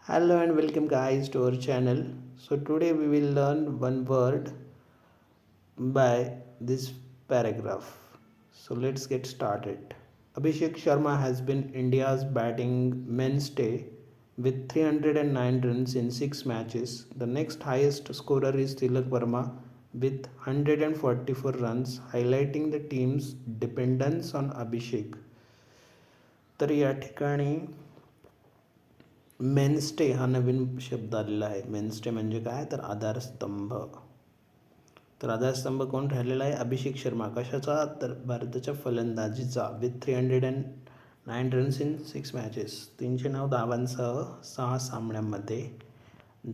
Hello and welcome guys to our channel. So today we will learn one word by this paragraph. So let's get started. Abhishek Sharma has been India's batting mainstay with 309 runs in 6 matches. The next highest scorer is Tilak Verma with 144 runs, highlighting the team's dependence on Abhishek. तर या ठिकाणी मेनस्टे हा नवीन शब्द आलेला आहे. मेनस्टे म्हणजे काय, तर आधारस्तंभ. तर आधारस्तंभ कोण राहिलेला आहे? अभिषेक शर्मा. कशाचा? तर भारताच्या फलंदाजीचा. विथ 309 रन्स इन 6 मॅचेस, 309 धावांसह 6 सामन्यांमध्ये.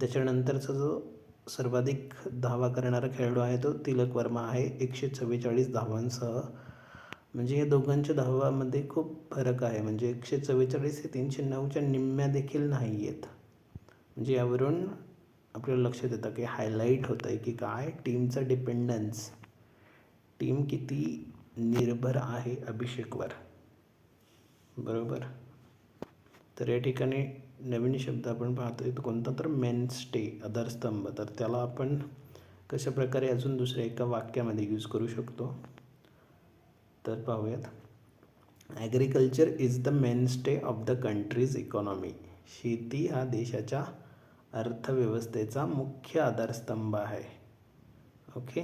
त्याच्यानंतरचा जो सर्वाधिक धावा करणारा खेळाडू आहे तो तिलक वर्मा आहे, 144 धावांसह. म्हणजे या दोघांच्या धावामध्ये खूप फरक आहे. म्हणजे 144 हे 309च्या निम्म्या देखील नाही आहेत. म्हणजे यावरून आपल्याला लक्षात येतं की हायलाईट होतं आहे की काय, टीमचा डिपेंडन्स, टीम किती निर्भर आहे अभिषेकवर. बरोबर. तर या ठिकाणी नवीन शब्द आपण पाहतोय तो कोणता, तर मेनस्टे, आधारस्तंभ. तर त्याला आपण कशा प्रकारे अजून दुसऱ्या एका वाक्यामध्ये यूज करू शकतो तर पाहूयात. Agriculture is the मेनस्टे of the countries economy. शेती हा देशाच्या अर्थव्यवस्थेचा मुख्य आधारस्तंभ आहे. ओके.